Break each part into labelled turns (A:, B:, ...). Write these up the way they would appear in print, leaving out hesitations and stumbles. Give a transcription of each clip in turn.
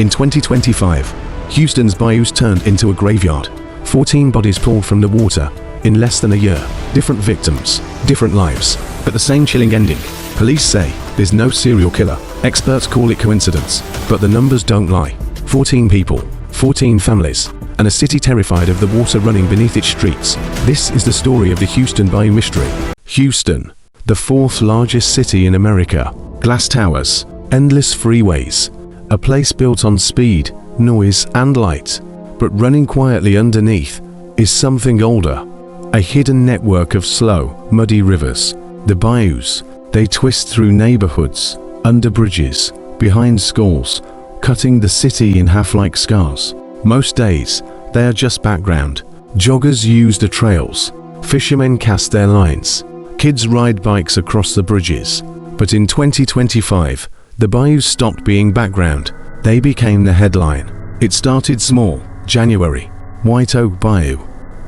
A: In 2025, Houston's bayous turned into a graveyard. 14 bodies pulled from the water in less than a year. Different victims, different lives, but the same chilling ending. Police say there's no serial killer. Experts call it coincidence, but the numbers don't lie. 14 people, 14 families, and a city terrified of the water running beneath its streets. This is the story of the Houston Bayou Mystery. Houston, the fourth largest city in America. Glass towers, endless freeways, a place built on speed, noise, and light. But running quietly underneath is something older. A hidden network of slow, muddy rivers. The bayous, they twist through neighborhoods, under bridges, behind schools, cutting the city in half like scars. Most days, they are just background. Joggers use the trails, fishermen cast their lines, kids ride bikes across the bridges. But in 2025, the bayous stopped being background. They became the headline. It started small. January, White Oak Bayou.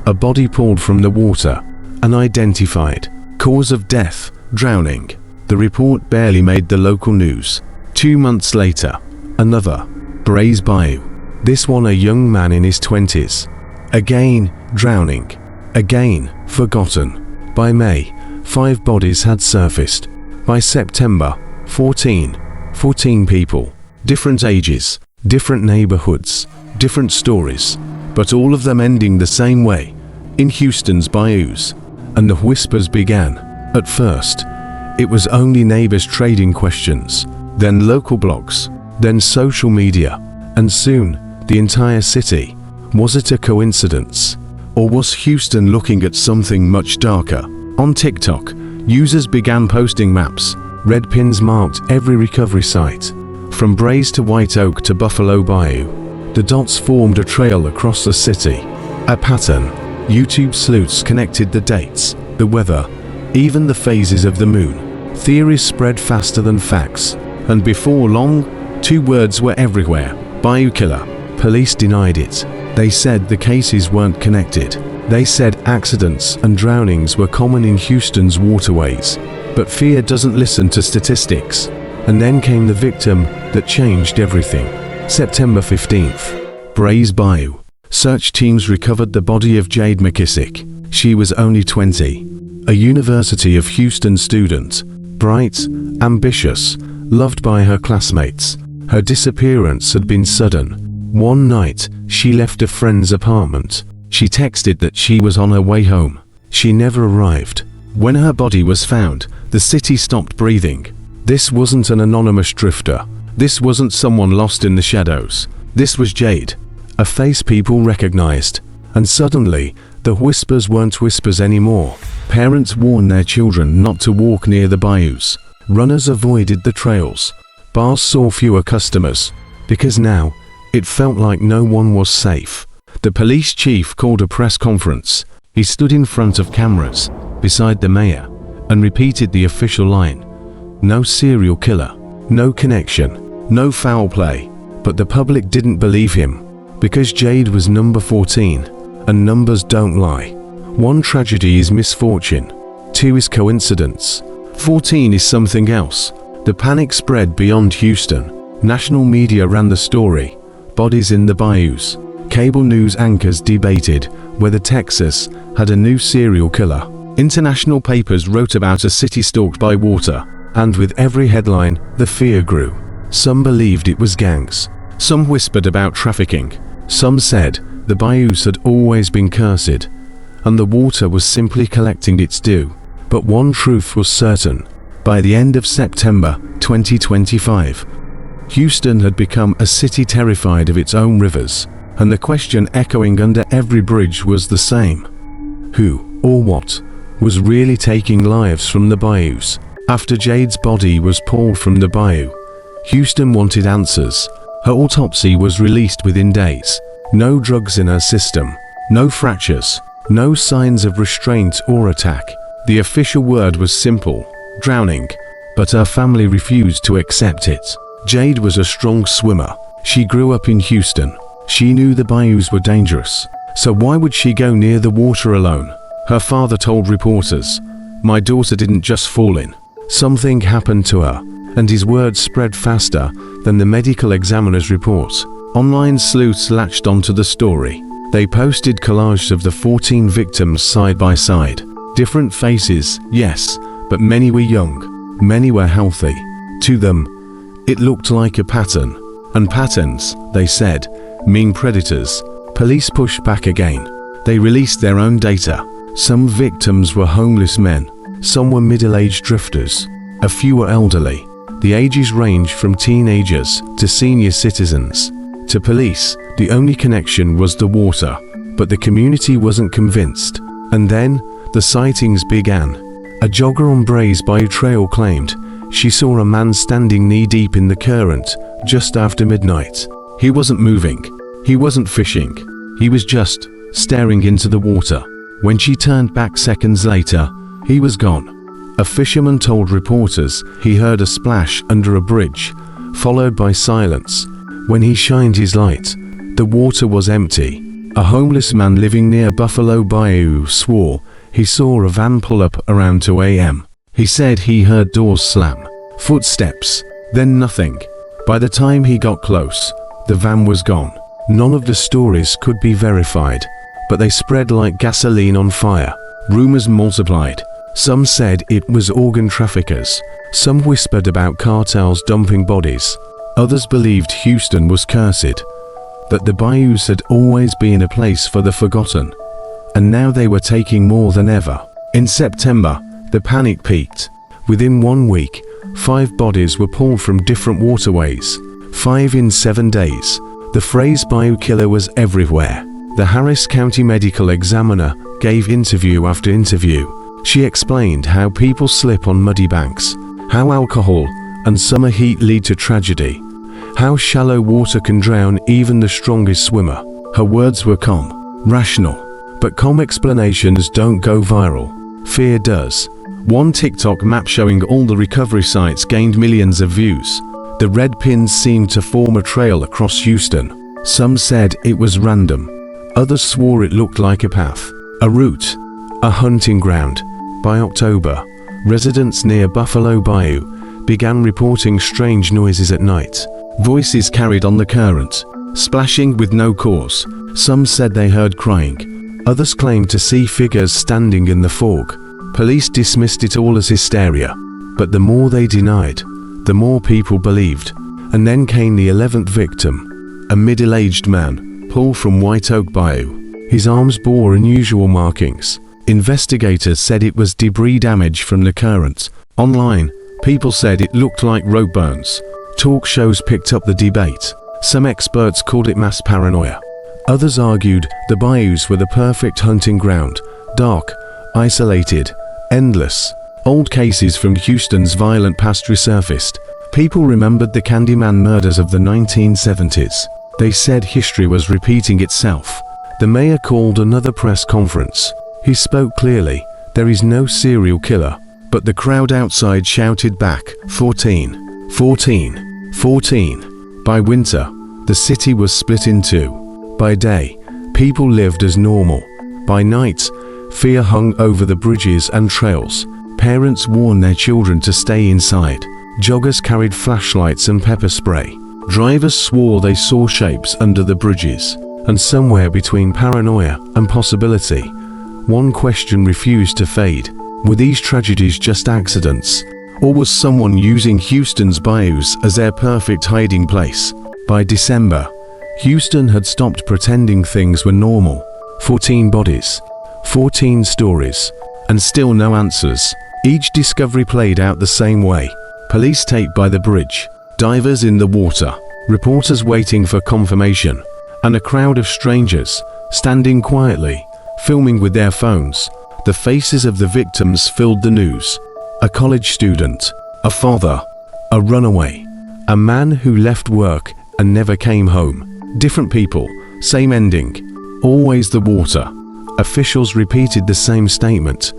A: A body pulled from the water, unidentified. Cause of death, drowning. The report barely made the local news. 2 months later, another, Bayous Bayou. This one a young man in his 20s. Again, drowning. Again, forgotten. By May, 5 bodies had surfaced. By September, 14 people. Different ages, different neighborhoods, different stories, but all of them ending the same way, in Houston's bayous. And the whispers began. At first, it was only neighbors trading questions, then local blogs, then social media, and soon, the entire city. Was it a coincidence? Or was Houston looking at something much darker? On TikTok, users began posting maps. Red pins marked every recovery site. From Bayous to White Oak to Buffalo Bayou. The dots formed a trail across the city. A pattern. YouTube sleuths connected the dates, the weather, even the phases of the moon. Theories spread faster than facts. And before long, 2 words were everywhere. Bayou killer. Police denied it. They said the cases weren't connected. They said accidents and drownings were common in Houston's waterways. But fear doesn't listen to statistics. And then came the victim that changed everything. September 15th, Bayous Bayou. Search teams recovered the body of Jade McKissick. She was only 20, a University of Houston student, bright, ambitious, loved by her classmates. Her disappearance had been sudden. One night, she left a friend's apartment. She texted that she was on her way home. She never arrived. When her body was found, the city stopped breathing. This wasn't an anonymous drifter. This wasn't someone lost in the shadows. This was Jade, a face people recognized. And suddenly, the whispers weren't whispers anymore. Parents warned their children not to walk near the bayous. Runners avoided the trails. Bars saw fewer customers. Because now, it felt like no one was safe. The police chief called a press conference. He stood in front of cameras, beside the mayor, and repeated the official line. No serial killer, no connection, no foul play. But the public didn't believe him, because Jade was number 14, and numbers don't lie. 1 tragedy is misfortune, 2 is coincidence, 14 is something else. The panic spread beyond Houston. National media ran the story. Bodies in the bayous. Cable news anchors debated whether Texas had a new serial killer. International papers wrote about a city stalked by water. And with every headline, the fear grew. Some believed it was gangs. Some whispered about trafficking. Some said the bayous had always been cursed, and the water was simply collecting its due. But one truth was certain. By the end of September 2025, Houston had become a city terrified of its own rivers, and the question echoing under every bridge was the same. Who, or what, was really taking lives from the bayous? After Jade's body was pulled from the bayou, Houston wanted answers. Her autopsy was released within days. No drugs in her system, no fractures, no signs of restraint or attack. The official word was simple: drowning. But her family refused to accept it. Jade was a strong swimmer. She grew up in Houston. She knew the bayous were dangerous. So why would she go near the water alone? Her father told reporters, "My daughter didn't just fall in. Something happened to her, and his words spread faster than the medical examiner's report. Online sleuths latched onto the story. They posted collages of the 14 victims side by side. Different faces, yes, but many were young, many were healthy. To them, it looked like a pattern. And patterns, they said, mean predators. Police pushed back again. They released their own data. Some victims were homeless men. Some were middle-aged drifters. A few were elderly. The ages ranged from teenagers to senior citizens. To police, the only connection was the water, but the community wasn't convinced. And then, the sightings began. A jogger on Bayous Trail claimed she saw a man standing knee-deep in the current just after midnight. He wasn't moving. He wasn't fishing. He was just staring into the water. When she turned back seconds later, he was gone. A fisherman told reporters he heard a splash under a bridge, followed by silence. When he shined his light, the water was empty. A homeless man living near Buffalo Bayou swore he saw a van pull up around 2 a.m. He said he heard doors slam, footsteps, then nothing. By the time he got close, the van was gone. None of the stories could be verified, but they spread like gasoline on fire. Rumors multiplied. Some said it was organ traffickers. Some whispered about cartels dumping bodies. Others believed Houston was cursed, that the bayous had always been a place for the forgotten. And now they were taking more than ever. In September, the panic peaked. Within 1 week, 5 bodies were pulled from different waterways. 5 in 7 days. The phrase bayou killer was everywhere. The Harris County medical examiner gave interview after interview. She explained how people slip on muddy banks, how alcohol and summer heat lead to tragedy, how shallow water can drown even the strongest swimmer. Her words were calm, rational, but calm explanations don't go viral. Fear does. One TikTok map showing all the recovery sites gained millions of views. The red pins seemed to form a trail across Houston. Some said it was random. Others swore it looked like a path, a route, a hunting ground. By October, residents near Buffalo Bayou began reporting strange noises at night. Voices carried on the current, splashing with no cause. Some said they heard crying. Others claimed to see figures standing in the fog. Police dismissed it all as hysteria. But the more they denied, the more people believed. And then came the 11th victim, a middle-aged man, pulled from White Oak Bayou. His arms bore unusual markings. Investigators said it was debris damage from the current. Online, people said it looked like rope burns. Talk shows picked up the debate. Some experts called it mass paranoia. Others argued the bayous were the perfect hunting ground, dark, isolated, endless. Old cases from Houston's violent past resurfaced. People remembered the Candyman murders of the 1970s. They said history was repeating itself. The mayor called another press conference. He spoke clearly. There is no serial killer. But the crowd outside shouted back, 14, 14, 14. By winter, the city was split in two. By day, people lived as normal. By night, fear hung over the bridges and trails. Parents warned their children to stay inside. Joggers carried flashlights and pepper spray. Drivers swore they saw shapes under the bridges. And somewhere between paranoia and possibility, one question refused to fade. Were these tragedies just accidents? Or was someone using Houston's bayous as their perfect hiding place? By December, Houston had stopped pretending things were normal. 14 bodies, 14 stories, and still no answers. Each discovery played out the same way. Police tape by the bridge, divers in the water, reporters waiting for confirmation, and a crowd of strangers, standing quietly, filming with their phones. The faces of the victims filled the news. A college student, a father, a runaway, a man who left work and never came home. Different people, same ending, always the water. Officials repeated the same statement.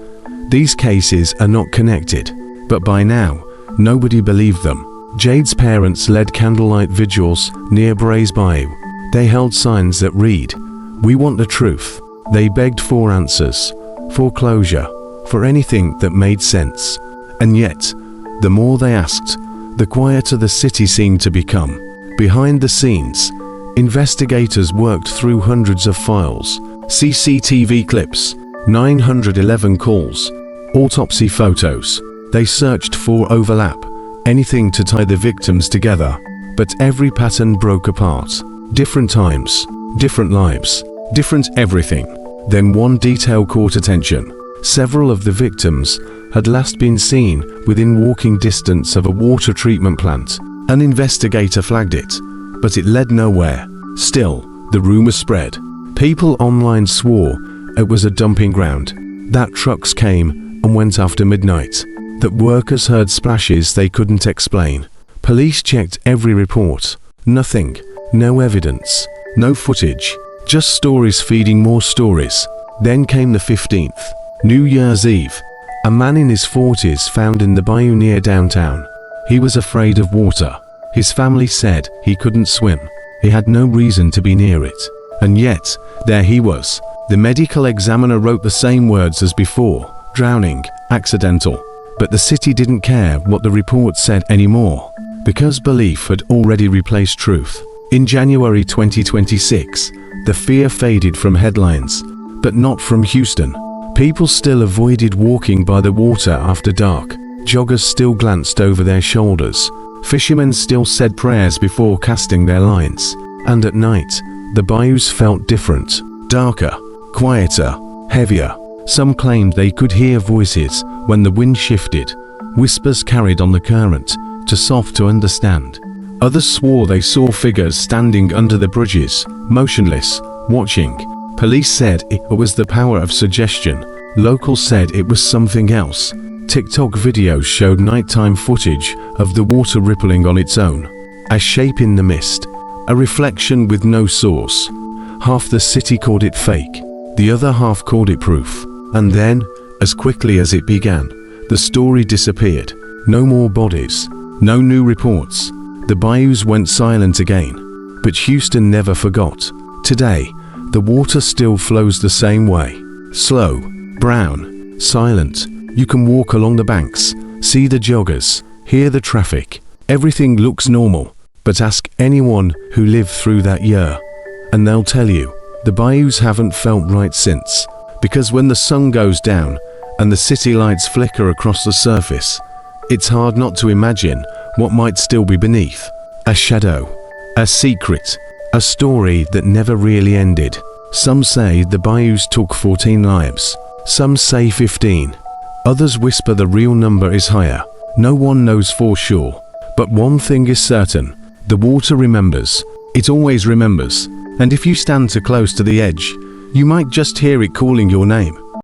A: These cases are not connected, but by now, nobody believed them. Jade's parents led candlelight vigils near Bayous Bayou. They held signs that read, "We want the truth." They begged for answers, for closure, for anything that made sense. And yet, the more they asked, the quieter the city seemed to become. Behind the scenes, investigators worked through hundreds of files, CCTV clips, 911 calls, autopsy photos. They searched for overlap, anything to tie the victims together, but every pattern broke apart. Different times, different lives, different everything. Then one detail caught attention. Several of the victims had last been seen within walking distance of a water treatment plant. An investigator flagged it, but it led nowhere. Still, the rumor spread. People online swore it was a dumping ground, that trucks came and went after midnight, that workers heard splashes they couldn't explain. Police checked every report. Nothing, no evidence, no footage, just stories feeding more stories. Then came the 15th, New Year's Eve. A man in his 40s found in the bayou near downtown. He was afraid of water. His family said he couldn't swim. He had no reason to be near it. And yet, there he was. The medical examiner wrote the same words as before: drowning, accidental. But the city didn't care what the report said anymore, because belief had already replaced truth. In January 2026, the fear faded from headlines, but not from Houston. People still avoided walking by the water after dark. Joggers still glanced over their shoulders. Fishermen still said prayers before casting their lines. And at night, the bayous felt different. Darker, quieter, heavier. Some claimed they could hear voices when the wind shifted. Whispers carried on the current, too soft to understand. Others swore they saw figures standing under the bridges, motionless, watching. Police said it was the power of suggestion. Locals said it was something else. TikTok videos showed nighttime footage of the water rippling on its own. A shape in the mist. A reflection with no source. Half the city called it fake. The other half called it proof. And then, as quickly as it began, the story disappeared. No more bodies. No new reports. The bayous went silent again. But Houston never forgot. Today, the water still flows the same way. Slow, brown, silent. You can walk along the banks, see the joggers, hear the traffic. Everything looks normal. But ask anyone who lived through that year, and they'll tell you, the bayous haven't felt right since. Because when the sun goes down and the city lights flicker across the surface, it's hard not to imagine what might still be beneath. A shadow, a secret, a story that never really ended. Some say the bayous took 14 lives. Some say 15. Others whisper the real number is higher. No one knows for sure. But one thing is certain. The water remembers. It always remembers. And if you stand too close to the edge, you might just hear it calling your name.